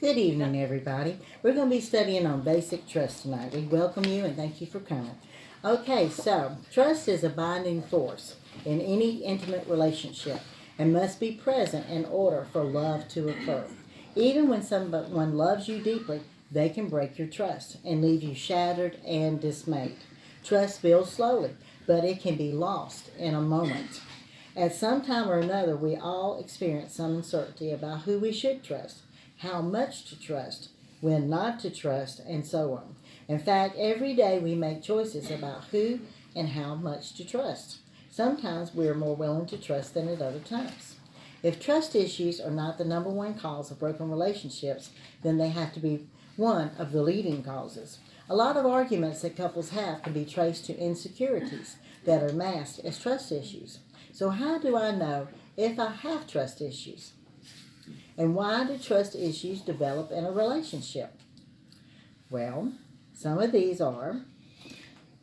Good evening, everybody. We're going to be studying on basic trust tonight. We welcome you and thank you for coming. Okay, so trust is a binding force in any intimate relationship and must be present in order for love to occur. Even when someone loves you deeply, they can break your trust and leave you shattered and dismayed. Trust builds slowly, but it can be lost in a moment. At some time or another, we all experience some uncertainty about who we should trust, how much to trust, when not to trust, and so on. In fact, every day we make choices about who and how much to trust. Sometimes we are more willing to trust than at other times. If trust issues are not the number one cause of broken relationships, then they have to be one of the leading causes. A lot of arguments that couples have can be traced to insecurities that are masked as trust issues. So how do I know if I have trust issues? And why do trust issues develop in a relationship? Well, some of these are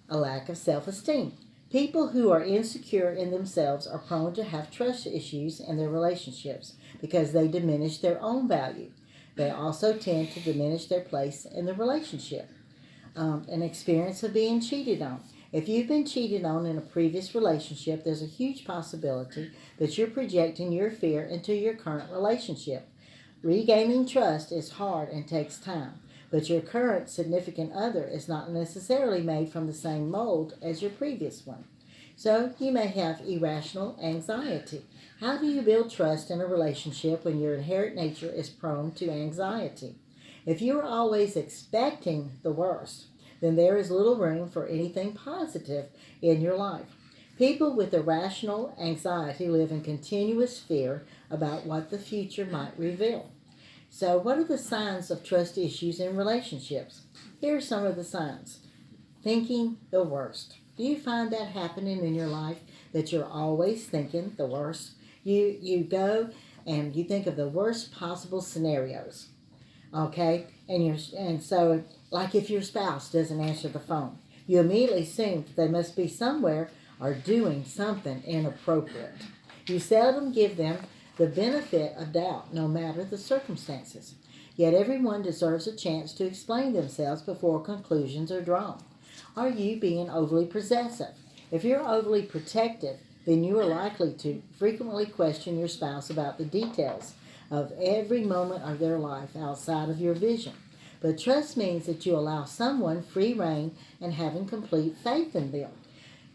a lack of self-esteem. People who are insecure in themselves are prone to have trust issues in their relationships because they diminish their own value. They also tend to diminish their place in the relationship. An experience of being cheated on. If you've been cheated on in a previous relationship, there's a huge possibility that you're projecting your fear into your current relationship. Regaining trust is hard and takes time, but your current significant other is not necessarily made from the same mold as your previous one. So you may have irrational anxiety. How do you build trust in a relationship when your inherent nature is prone to anxiety? If you are always expecting the worst, then there is little room for anything positive in your life. People with irrational anxiety live in continuous fear about what the future might reveal. So, what are the signs of trust issues in relationships? Here are some of the signs. Thinking the worst. Do you find that happening in your life, that you're always thinking the worst? You go and you think of the worst possible scenarios. Okay, and so like if your spouse doesn't answer the phone, you immediately assume that they must be somewhere or doing something inappropriate. You seldom give them the benefit of doubt, no matter the circumstances. Yet everyone deserves a chance to explain themselves before conclusions are drawn. Are you being overly possessive? If you're overly protective, then you are likely to frequently question your spouse about the details of every moment of their life outside of your vision. But trust means that you allow someone free rein and having complete faith in them.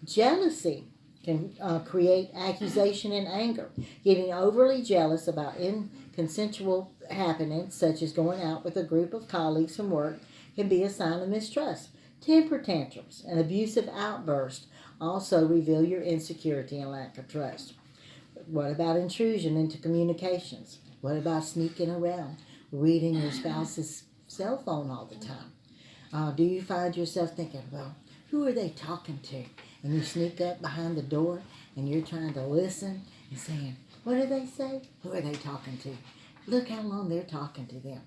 Jealousy can create accusation and anger. Getting overly jealous about inconsensual happenings, such as going out with a group of colleagues from work, can be a sign of mistrust. Temper tantrums and abusive outbursts also reveal your insecurity and lack of trust. What about intrusion into communications? What about sneaking around, reading your spouse's cell phone all the time? Do you find yourself thinking, well, who are they talking to? And you sneak up behind the door and you're trying to listen and saying, what do they say? Who are they talking to? Look how long they're talking to them.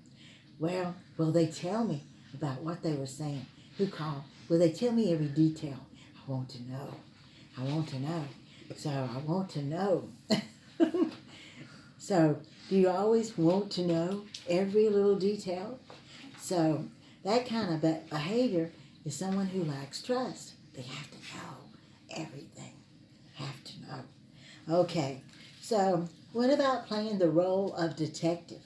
Well, will they tell me about what they were saying? Who called? Will they tell me every detail? I want to know. I want to know. So I want to know. So, do you always want to know every little detail? So, that kind of behavior is someone who lacks trust. They have to know everything. Have to know. Okay, so what about playing the role of detective?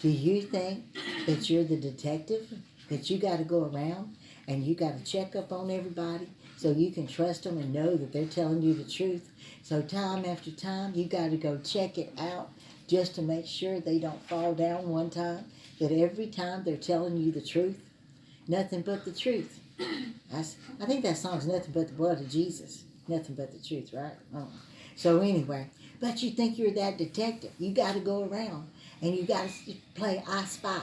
Do you think that you're the detective? That you got to go around and you got to check up on everybody so you can trust them and know that they're telling you the truth? So time after time, you got to go check it out just to make sure they don't fall down one time, that every time they're telling you the truth, nothing but the truth. I think that song's nothing but the blood of Jesus. Nothing but the truth, right? Oh. So anyway, but you think you're that detective. You got to go around and you got to play I Spy.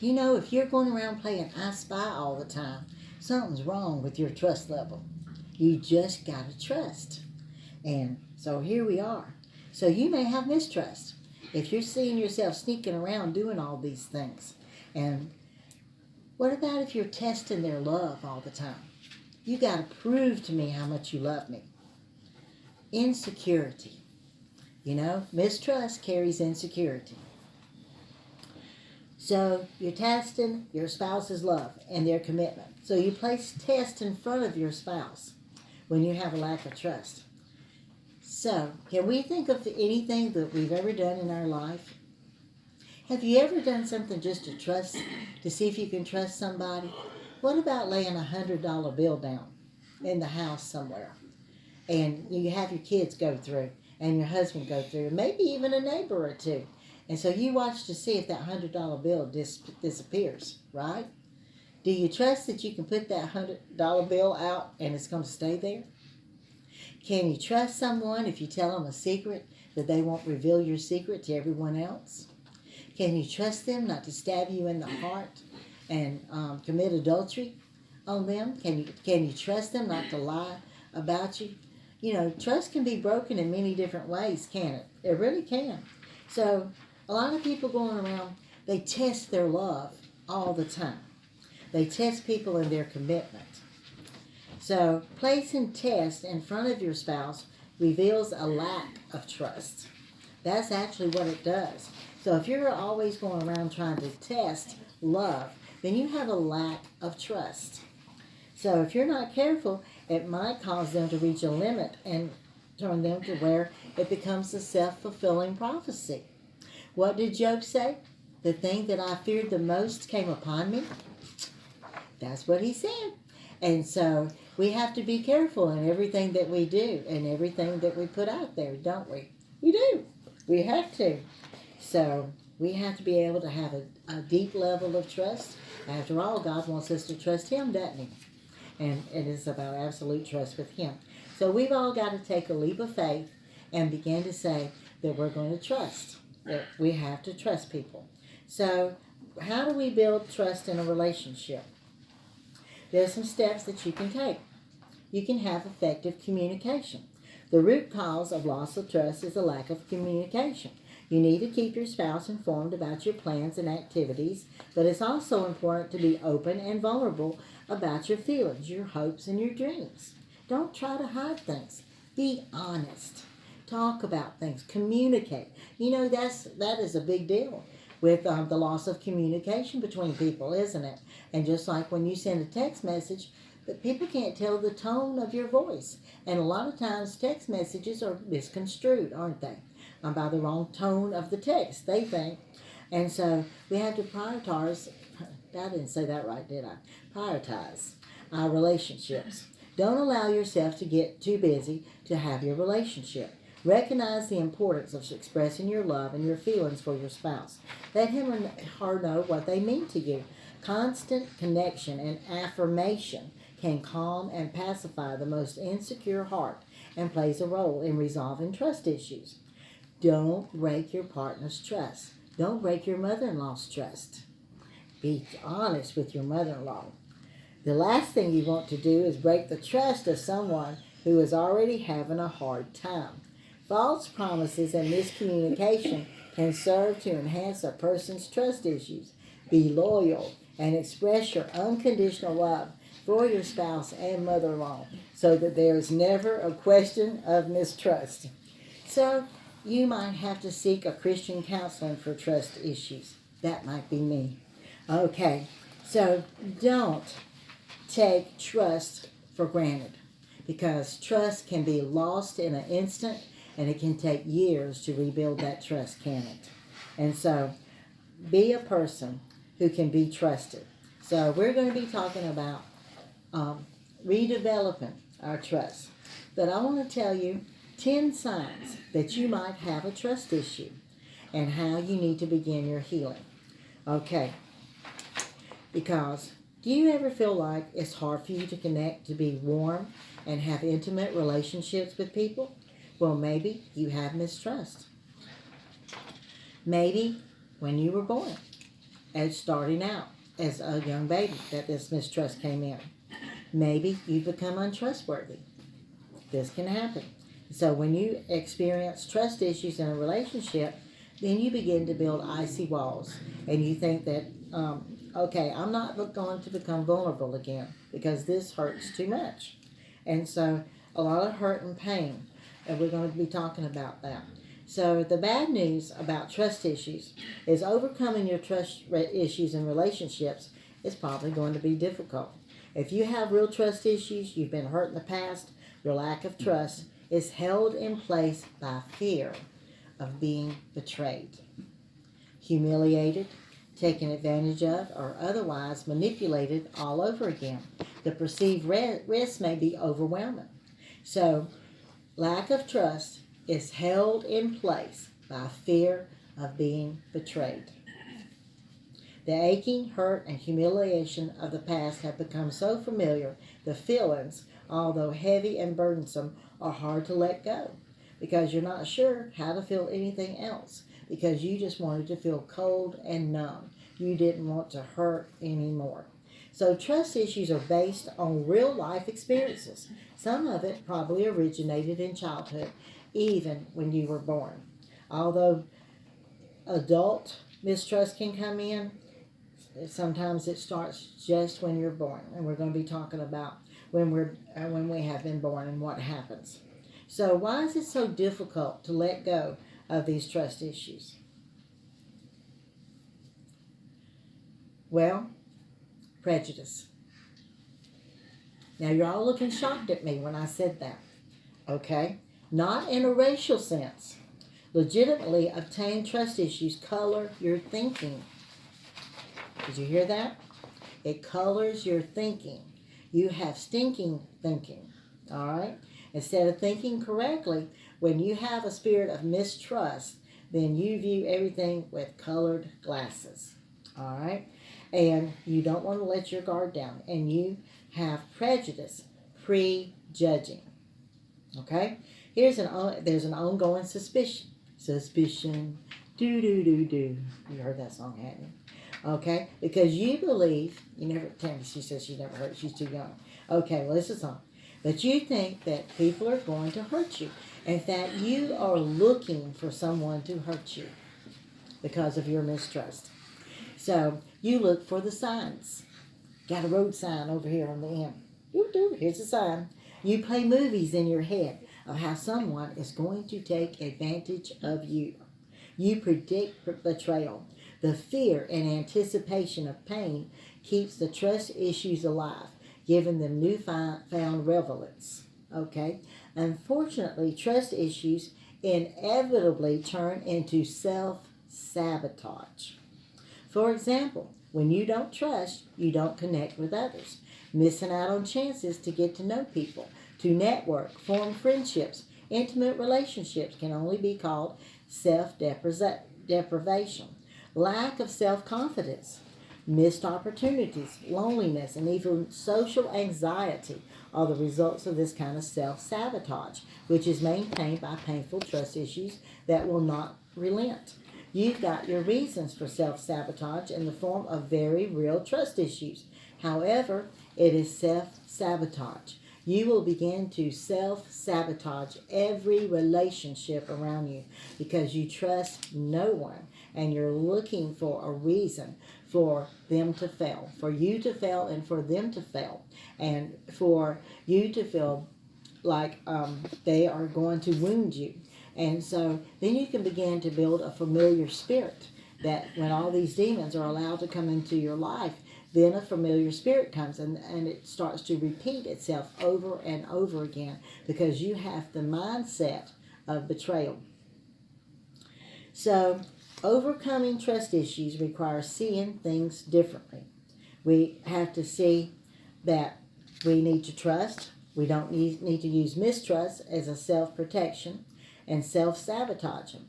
You know, if you're going around playing I Spy all the time, something's wrong with your trust level. You just got to trust. And so here we are. So you may have mistrust if you're seeing yourself sneaking around doing all these things. And what about if you're testing their love all the time? You got to prove to me how much you love me. Insecurity. You know, mistrust carries insecurity. So you're testing your spouse's love and their commitment. So you place test in front of your spouse when you have a lack of trust. So, can we think of anything that we've ever done in our life? Have you ever done something just to trust, to see if you can trust somebody? What about laying $100 bill down in the house somewhere? And you have your kids go through, and your husband go through, and maybe even a neighbor or two. And so you watch to see if that $100 bill disappears, right? Do you trust that you can put that $100 bill out and it's going to stay there? Can you trust someone if you tell them a secret that they won't reveal your secret to everyone else? Can you trust them not to stab you in the heart and commit adultery on them? Can you trust them not to lie about you? You know, trust can be broken in many different ways, can it? It really can. So a lot of people going around, they test their love all the time. They test people in their commitment. So placing test in front of your spouse reveals a lack of trust. That's actually what it does. So if you're always going around trying to test love, then you have a lack of trust. So if you're not careful, it might cause them to reach a limit and turn them to where it becomes a self-fulfilling prophecy. What did Job say? The thing that I feared the most came upon me. That's what he said. And so we have to be careful in everything that we do and everything that we put out there, don't we? We do. We have to. So we have to be able to have a deep level of trust. After all, God wants us to trust Him, doesn't He? And it is about absolute trust with Him. So we've all got to take a leap of faith and begin to say that we're going to trust. That we have to trust people. So how do we build trust in a relationship? There's some steps that you can take. You can have effective communication. The root cause of loss of trust is a lack of communication. You need to keep your spouse informed about your plans and activities, but it's also important to be open and vulnerable about your feelings, your hopes, and your dreams. Don't try to hide things. Be honest. Talk about things. Communicate. You know, that is a big deal with the loss of communication between people, isn't it? And just like when you send a text message, that people can't tell the tone of your voice. And a lot of times text messages are misconstrued, aren't they? By the wrong tone of the text, they think. And so we have to prioritize, I didn't say that right, did I? Prioritize our relationships. Don't allow yourself to get too busy to have your relationship. Recognize the importance of expressing your love and your feelings for your spouse. Let him or her know what they mean to you. Constant connection and affirmation can calm and pacify the most insecure heart and plays a role in resolving trust issues. Don't break your partner's trust. Don't break your mother-in-law's trust. Be honest with your mother-in-law. The last thing you want to do is break the trust of someone who is already having a hard time. False promises and miscommunication can serve to enhance a person's trust issues. Be loyal and express your unconditional love for your spouse and mother-in-law so that there is never a question of mistrust. So you might have to seek a Christian counseling for trust issues. That might be me. Okay, so don't take trust for granted because trust can be lost in an instant and it can take years to rebuild that trust, can it? And so be a person who can be trusted. So we're going to be talking about redeveloping our trust. But I want to tell you 10 signs that you might have a trust issue and how you need to begin your healing. Okay, because do you ever feel like it's hard for you to connect, to be warm, and have intimate relationships with people? Well, maybe you have mistrust. Maybe when you were born and starting out as a young baby that this mistrust came in. Maybe you've become untrustworthy. This can happen. So when you experience trust issues in a relationship, then you begin to build icy walls. And you think that, okay, I'm not going to become vulnerable again because this hurts too much. And so a lot of hurt and pain. And we're going to be talking about that. So the bad news about trust issues is overcoming your trust issues in relationships is probably going to be difficult. If you have real trust issues, you've been hurt in the past, your lack of trust is held in place by fear of being betrayed, humiliated, taken advantage of, or otherwise manipulated all over again. The perceived risk may be overwhelming. So, lack of trust is held in place by fear of being betrayed. The aching, hurt, and humiliation of the past have become so familiar, the feelings, although heavy and burdensome, are hard to let go because you're not sure how to feel anything else because you just wanted to feel cold and numb. You didn't want to hurt anymore. So trust issues are based on real life experiences. Some of it probably originated in childhood, even when you were born. Although adult mistrust can come in, sometimes it starts just when you're born, and we're going to be talking about when we have been born and what happens. So why is it so difficult to let go of these trust issues? Well, prejudice. Now you're all looking shocked at me when I said that. Okay? Not in a racial sense. Legitimately obtained trust issues color your thinking. Did you hear that? It colors your thinking. You have stinking thinking. All right? Instead of thinking correctly, when you have a spirit of mistrust, then you view everything with colored glasses. All right? And you don't want to let your guard down. And you have prejudice, prejudging. Okay? There's an ongoing suspicion. Suspicion. Do, do, do, do. You heard that song, haven't you? Okay? Because you believe, Tammy, she says she never heard it. She's too young. Okay, well, this is on. But you think that people are going to hurt you. In fact, you are looking for someone to hurt you because of your mistrust. So you look for the signs. Got a road sign over here on the end. Here's the sign. You play movies in your head of how someone is going to take advantage of you. You predict betrayal. The fear and anticipation of pain keeps the trust issues alive, giving them newfound relevance. Okay? Unfortunately, trust issues inevitably turn into self-sabotage. For example, when you don't trust, you don't connect with others, missing out on chances to get to know people, to network, form friendships. Intimate relationships can only be called self-deprivation. Lack of self-confidence, missed opportunities, loneliness, and even social anxiety are the results of this kind of self-sabotage, which is maintained by painful trust issues that will not relent. You've got your reasons for self-sabotage in the form of very real trust issues. However, it is self-sabotage. You will begin to self-sabotage every relationship around you because you trust no one and you're looking for a reason for them to fail, for you to fail and for them to fail, and for you to feel like they are going to wound you. And so then you can begin to build a familiar spirit that when all these demons are allowed to come into your life, then a familiar spirit comes and it starts to repeat itself over and over again because you have the mindset of betrayal. So overcoming trust issues requires seeing things differently. We have to see that we need to trust. We don't need to use mistrust as a self-protection and self-sabotaging.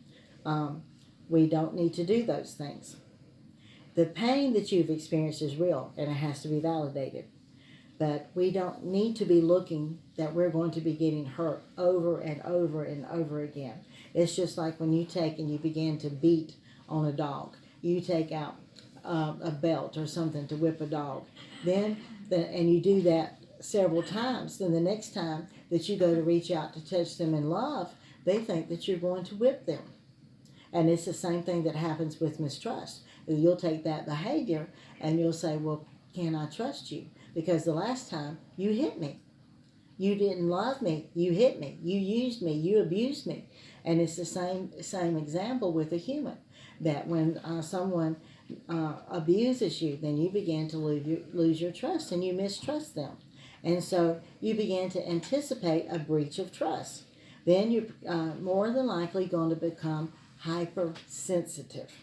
We don't need to do those things. The pain that you've experienced is real and it has to be validated. But we don't need to be looking that we're going to be getting hurt over and over and over again. It's just like when you take and you begin to beat on a dog. You take out a belt or something to whip a dog. And you do that several times. Then the next time that you go to reach out to touch them in love, they think that you're going to whip them. And it's the same thing that happens with mistrust. You'll take that behavior and you'll say, well, can I trust you? Because the last time you hit me. You didn't love me. You hit me. You used me. You abused me. And it's the same example with a human. That when someone abuses you, then you begin to lose your trust and you mistrust them. And so you begin to anticipate a breach of trust. Then you're more than likely going to become hypersensitive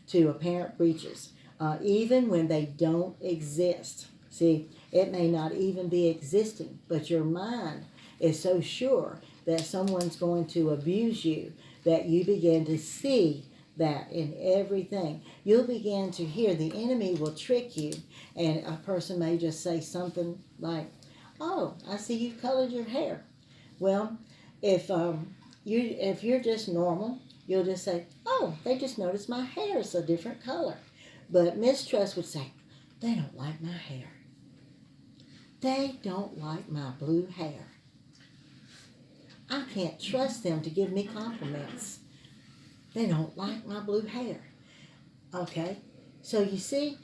to apparent breaches, even when they don't exist. See, it may not even be existing, but your mind is so sure that someone's going to abuse you that you begin to see that in everything. You'll begin to hear the enemy will trick you, and a person may just say something like, "Oh, I see you've colored your hair." Well, if you're just normal, you'll just say, "Oh, they just noticed my hair is a different color." But mistrust would say, "They don't like my hair. They don't like my blue hair. I can't trust them to give me compliments. They don't like my blue hair." Okay, so you see,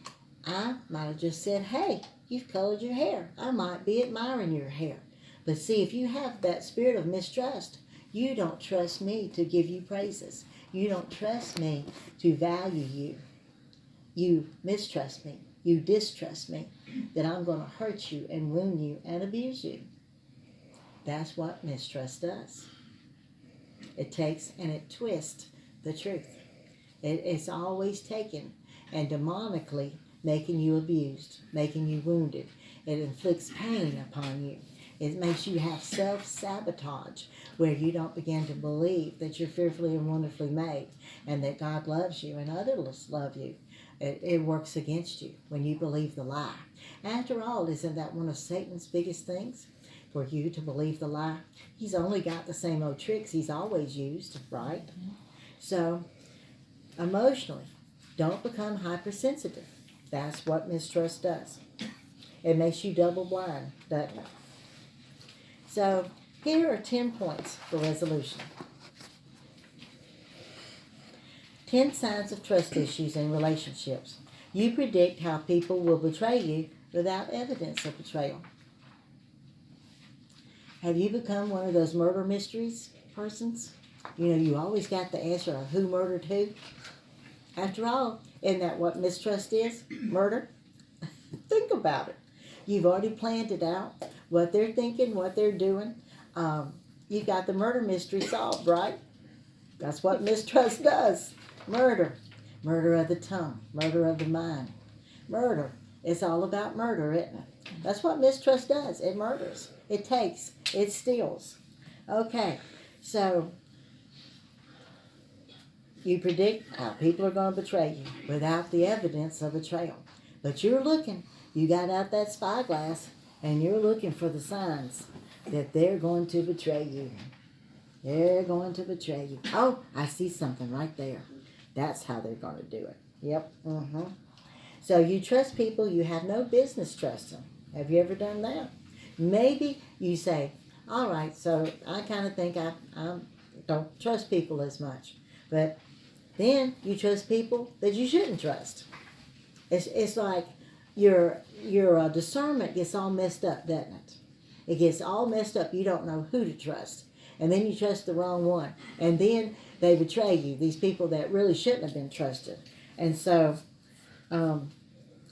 I might have just said, "Hey, you've colored your hair. I might be admiring your hair." But see, if you have that spirit of mistrust, you don't trust me to give you praises. You don't trust me to value you. You mistrust me. You distrust me, that I'm going to hurt you and wound you and abuse you. That's what mistrust does. It takes and it twists the truth. It's always taken and demonically making you abused, making you wounded. It inflicts pain upon you. It makes you have self-sabotage, where you don't begin to believe that you're fearfully and wonderfully made and that God loves you and others love you. It works against you when you believe the lie. After all, isn't that one of Satan's biggest things? For you to believe the lie. He's only got the same old tricks he's always used, right? So, emotionally, don't become hypersensitive. That's what mistrust does. It makes you double blind, doesn't it? So, here are 10 points for resolution. 10 signs of trust issues in relationships. You predict how people will betray you without evidence of betrayal. Have you become one of those murder mysteries persons? You know, you always got the answer of who murdered who. After all, isn't that what mistrust is? Murder? Think about it. You've already planned it out, what they're thinking, what they're doing. You've got the murder mystery solved, right? That's what mistrust does. Murder. Murder of the tongue. Murder of the mind. Murder. It's all about murder, isn't it? That's what mistrust does. It murders. It takes. It steals. Okay, so you predict how people are going to betray you without the evidence of betrayal. But you're looking. You got out that spyglass, and you're looking for the signs that they're going to betray you. They're going to betray you. Oh, I see something right there. That's how they're going to do it. Yep. So you trust people you have no business trusting. Have you ever done that? Maybe you say, all right, so I kind of think I don't trust people as much. But then you trust people that you shouldn't trust. It's like your discernment gets all messed up, doesn't it? It gets all messed up. You don't know who to trust. And then you trust the wrong one. And then they betray you, these people that really shouldn't have been trusted. And so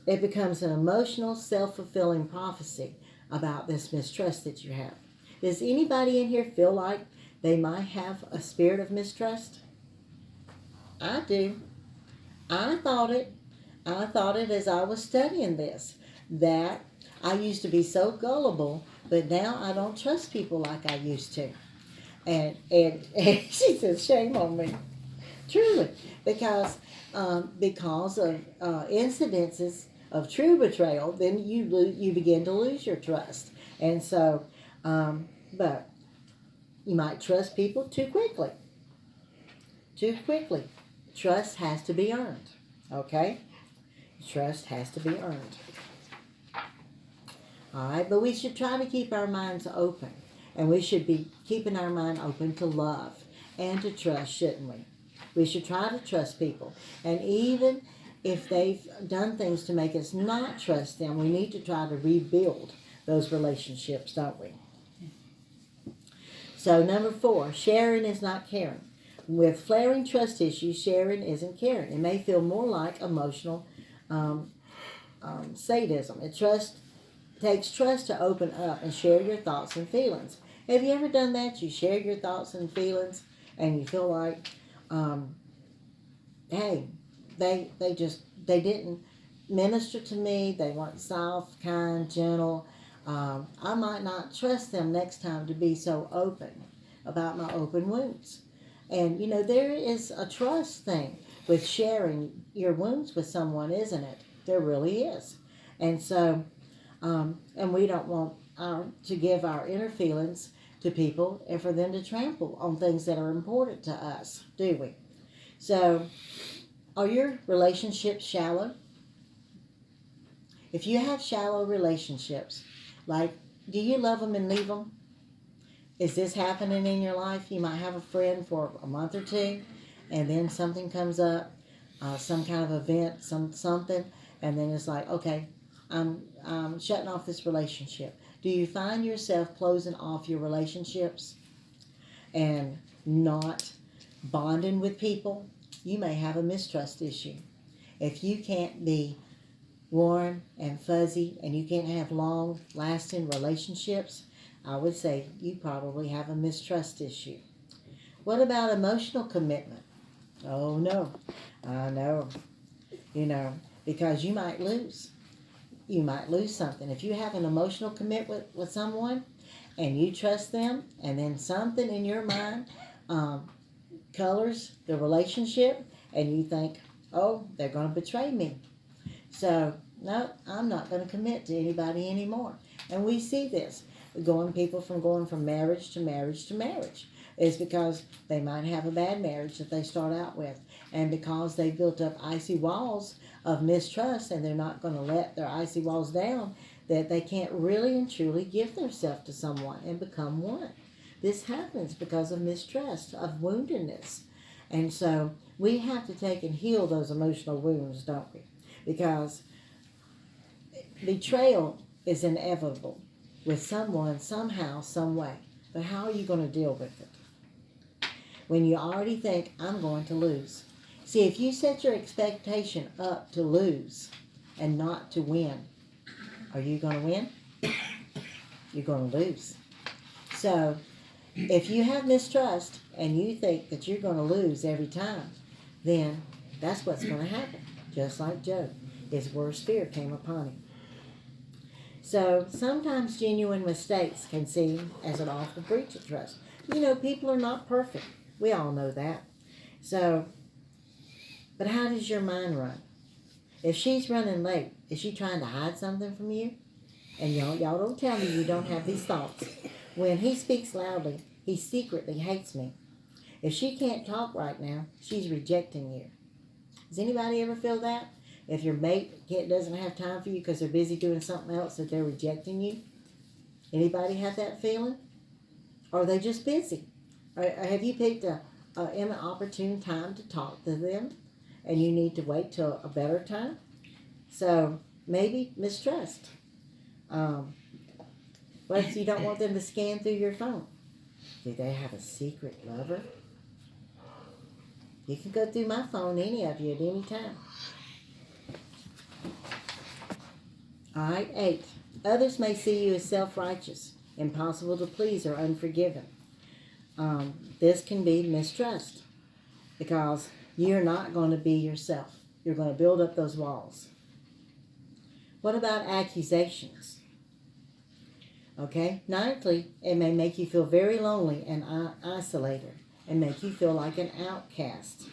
it becomes an emotional, self-fulfilling prophecy about this mistrust that you have. Does anybody in here feel like they might have a spirit of mistrust? I do. I thought it as I was studying this, that I used to be so gullible, but now I don't trust people like I used to. And she says, shame on me. Truly, because of incidences of true betrayal, then you begin to lose your trust. And so, but you might trust people too quickly. Too quickly. Trust has to be earned. Okay? Trust has to be earned. All right, but we should try to keep our minds open. And we should be keeping our mind open to love and to trust, shouldn't we? We should try to trust people. And even if they've done things to make us not trust them, we need to try to rebuild those relationships, don't we? So number 4, sharing is not caring. With flaring trust issues, sharing isn't caring. It may feel more like emotional sadism. Takes trust to open up and share your thoughts and feelings. Have you ever done that? You share your thoughts and feelings, and you feel like, hey, they didn't minister to me. They weren't soft, kind, gentle. I might not trust them next time to be so open about my open wounds. And there is a trust thing with sharing your wounds with someone, isn't it? There really is. And so, and we don't want to give our inner feelings to people and for them to trample on things that are important to us, do we? So, are your relationships shallow? If you have shallow relationships, like, do you love them and leave them? Is this happening in your life? You might have a friend for a month or two, and then something comes up, some kind of event, something, and then it's like, okay, I'm shutting off this relationship. Do you find yourself closing off your relationships and not bonding with people? You may have a mistrust issue. If you can't be warm and fuzzy and you can't have long lasting relationships, I would say you probably have a mistrust issue. What about emotional commitment? Oh no, I know, because you might lose. You might lose something. If you have an emotional commitment with someone and you trust them, and then something in your mind colors the relationship, and you think, oh, they're going to betray me. So, no, I'm not going to commit to anybody anymore. And we see this. People going from marriage to marriage to marriage is because they might have a bad marriage that they start out with. And because they built up icy walls of mistrust and they're not going to let their icy walls down, that they can't really and truly give themselves to someone and become one. This happens because of mistrust, of woundedness. And so we have to take and heal those emotional wounds, don't we? Because betrayal is inevitable with someone, somehow, some way. But how are you going to deal with it? When you already think, I'm going to lose. See, if you set your expectation up to lose and not to win, are you going to win? You're going to lose. So, if you have mistrust and you think that you're going to lose every time, then that's what's going to happen. Just like Job, his worst fear came upon him. So sometimes genuine mistakes can seem as an awful breach of trust. People are not perfect. We all know that. So, but how does your mind run? If she's running late, is she trying to hide something from you? And y'all don't tell me you don't have these thoughts. When he speaks loudly, he secretly hates me. If she can't talk right now, she's rejecting you. Does anybody ever feel that? If your mate doesn't have time for you because they're busy doing something else, that they're rejecting you? Anybody have that feeling? Or are they just busy? Or have you picked an inopportune time to talk to them and you need to wait till a better time? So maybe mistrust. What if you don't want them to scan through your phone? Do they have a secret lover? You can go through my phone, any of you, at any time. All right, 8. Others may see you as self-righteous, impossible to please, or unforgiving. This can be mistrust because you're not going to be yourself. You're going to build up those walls. What about accusations? Okay, 9thly, it may make you feel very lonely and isolated and make you feel like an outcast.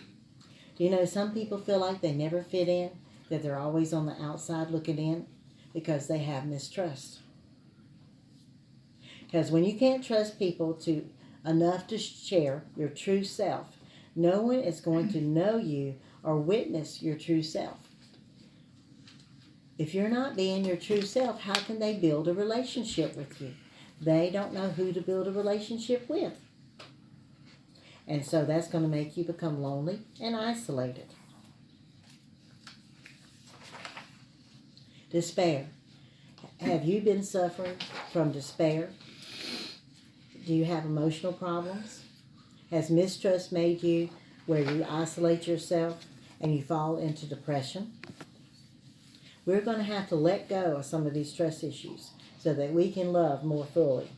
Do you know some people feel like they never fit in, that they're always on the outside looking in because they have mistrust? Because when you can't trust people enough to share your true self, no one is going to know you or witness your true self. If you're not being your true self, how can they build a relationship with you? They don't know who to build a relationship with. And so that's going to make you become lonely and isolated. Despair. Have you been suffering from despair? Do you have emotional problems? Has mistrust made you where you isolate yourself and you fall into depression? We're going to have to let go of some of these trust issues so that we can love more fully.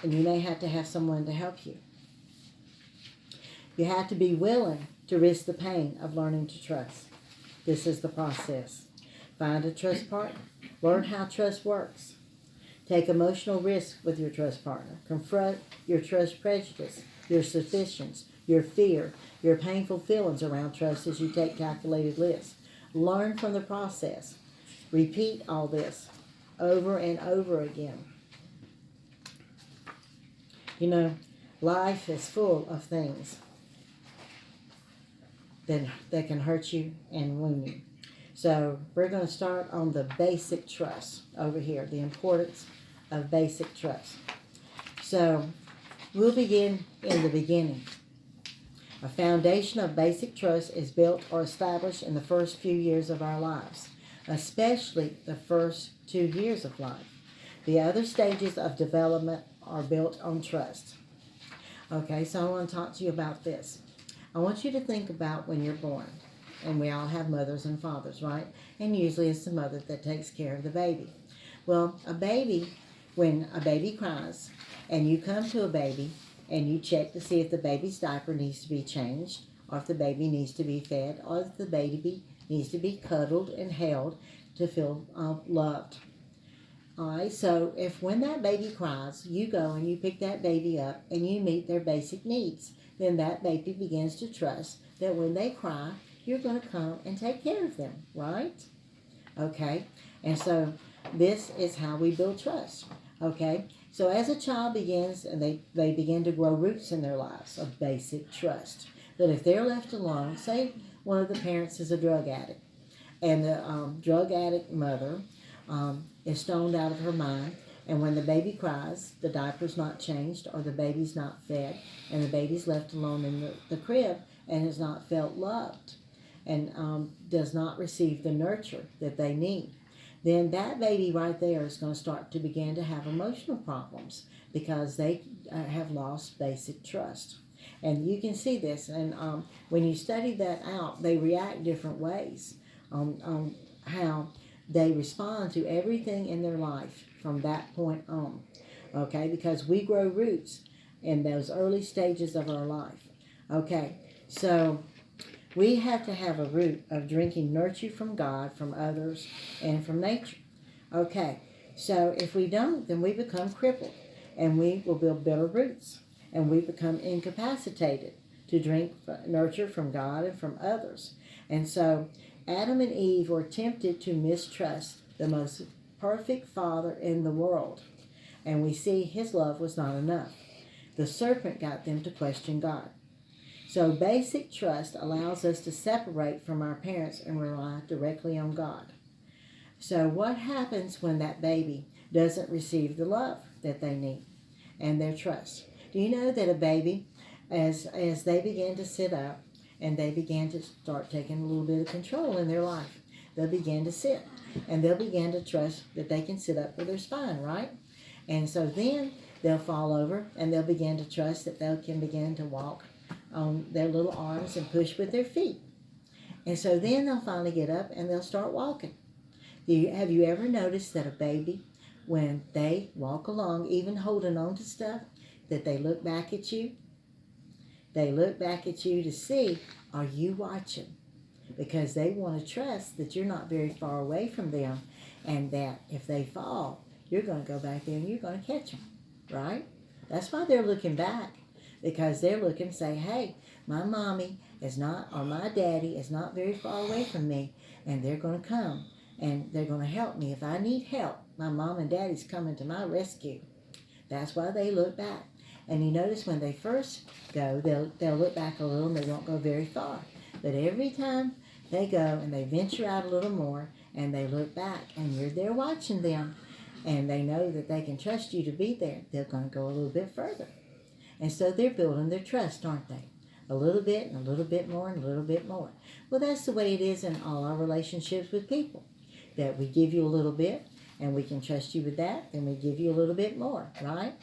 And you may have to have someone to help you. You have to be willing to risk the pain of learning to trust. This is the process. Find a trust partner. Learn how trust works. Take emotional risks with your trust partner. Confront your trust prejudice, your suspicions, your fear, your painful feelings around trust as you take calculated risks. Learn from the process. Repeat all this over and over again. You know, life is full of things that can hurt you and wound you. So we're going to start on the basic trust over here, the importance of basic trust. So we'll begin in the beginning. A foundation of basic trust is built or established in the first few years of our lives, especially the first 2 years of life. The other stages of development are built on trust. Okay, so I want to talk to you about this. I want you to think about when you're born. And we all have mothers and fathers, right? And usually it's the mother that takes care of the baby. Well, when a baby cries, and you come to a baby and you check to see if the baby's diaper needs to be changed, or if the baby needs to be fed, or if the baby needs to be cuddled and held to feel loved. All right, so if when that baby cries, you go and you pick that baby up and you meet their basic needs, then that baby begins to trust that when they cry, you're going to come and take care of them, right? Okay, and so this is how we build trust, okay? So as a child begins, and they begin to grow roots in their lives of basic trust, that if they're left alone, say one of the parents is a drug addict, and the drug addict mother is stoned out of her mind, and when the baby cries, the diaper's not changed or the baby's not fed, and the baby's left alone in the crib and has not felt loved and does not receive the nurture that they need, then that baby right there is going to start to begin to have emotional problems because they have lost basic trust. And you can see this, and when you study that out, they react different ways on how they respond to everything in their life from that point on, okay? Because we grow roots in those early stages of our life, okay? So we have to have a root of drinking nurture from God, from others, and from nature, okay? So if we don't, then we become crippled, and we will build bitter roots, and we become incapacitated to drink nurture from God and from others. And so Adam and Eve were tempted to mistrust the most perfect father in the world. And we see his love was not enough. The serpent got them to question God. So basic trust allows us to separate from our parents and rely directly on God. So what happens when that baby doesn't receive the love that they need and their trust? Do you know that a baby, as they begin to sit up and they begin to start taking a little bit of control in their life, they'll begin to sit and they'll begin to trust that they can sit up with their spine, right? And so then they'll fall over and they'll begin to trust that they can begin to walk on their little arms and push with their feet. And so then they'll finally get up and they'll start walking. Have you ever noticed that a baby, when they walk along, even holding on to stuff, that they look back at you? They look back at you to see, are you watching? Because they want to trust that you're not very far away from them and that if they fall, you're going to go back there and you're going to catch them, right? That's why they're looking back, because they're looking to say, hey, my mommy is not, or my daddy is not very far away from me, and they're going to come and they're going to help me. If I need help, my mom and daddy's coming to my rescue. That's why they look back. And you notice when they first go, they'll look back a little and they won't go very far. But every time they go and they venture out a little more and they look back and you're there watching them and they know that they can trust you to be there, they're going to go a little bit further. And so they're building their trust, aren't they? A little bit and a little bit more and a little bit more. Well, that's the way it is in all our relationships with people. That we give you a little bit and we can trust you with that, then we give you a little bit more, right?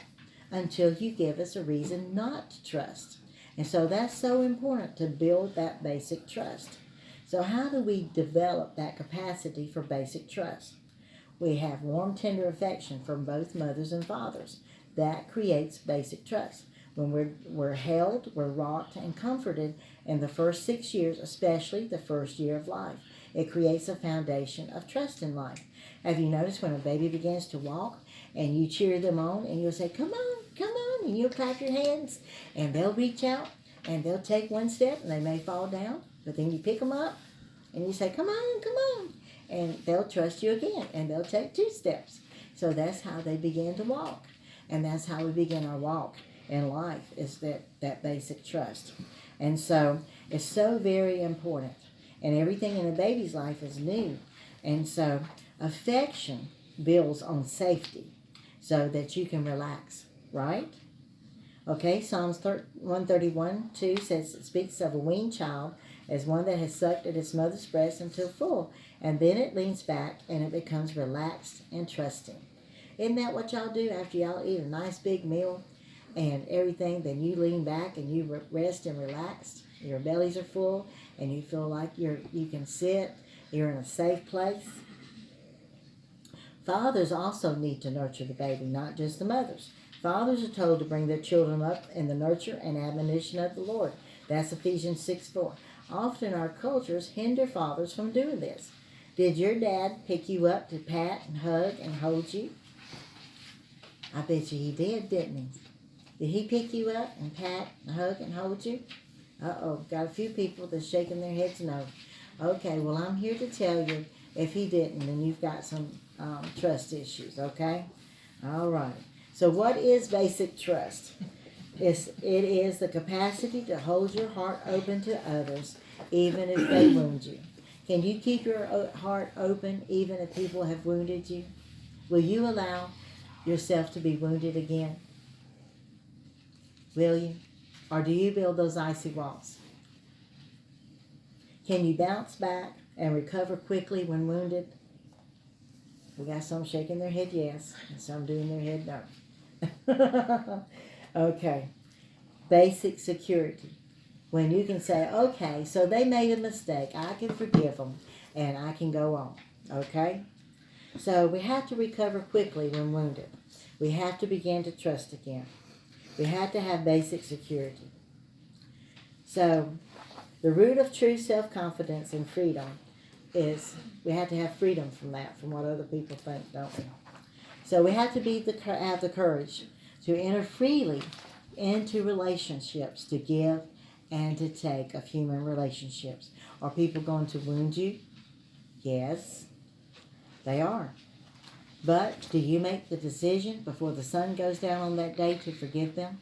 Until you give us a reason not to trust. And so that's so important to build that basic trust. So how do we develop that capacity for basic trust? We have warm, tender affection from both mothers and fathers. That creates basic trust. When we're held, we're rocked and comforted in the first 6 years, especially the first year of life. It creates a foundation of trust in life. Have you noticed when a baby begins to walk and you cheer them on and you'll say, come on, and you'll clap your hands and they'll reach out and they'll take one step and they may fall down, but then you pick them up and you say, come on, and they'll trust you again and they'll take 2 steps. So that's how they begin to walk. And that's how we begin our walk in life, is that basic trust. And so it's so very important. And everything in a baby's life is new. And so affection builds on safety so that you can relax, right? Okay, Psalms 131:2 says, it speaks of a weaned child as one that has sucked at its mother's breast until full, and then it leans back and it becomes relaxed and trusting. Isn't that what y'all do after y'all eat a nice big meal and everything? Then you lean back and you rest and relax. Your bellies are full and you feel like you can sit. You're in a safe place. Fathers also need to nurture the baby, not just the mothers. Fathers are told to bring their children up in the nurture and admonition of the Lord. That's Ephesians 6:4. Often our cultures hinder fathers from doing this. Did your dad pick you up to pat and hug and hold you? I bet you he did, didn't he? Did he pick you up and pat and hug and hold you? Uh-oh, got a few people that's shaking their heads no. Okay, well, I'm here to tell you, if he didn't, then you've got some trust issues, okay? All right. So what is basic trust? It is the capacity to hold your heart open to others, even if they wound you. Can you keep your heart open even if people have wounded you? Will you allow yourself to be wounded again? Will you? Or do you build those icy walls? Can you bounce back and recover quickly when wounded? We got some shaking their head yes, and some doing their head no. Okay. Basic security. When you can say, okay, so they made a mistake. I can forgive them and I can go on. Okay? So we have to recover quickly when wounded. We have to begin to trust again. We have to have basic security. So the root of true self-confidence and freedom is we have to have freedom from that, from what other people think, don't we? So we have to have the courage to enter freely into relationships, to give and to take of human relationships. Are people going to wound you? Yes, they are. But do you make the decision before the sun goes down on that day to forgive them?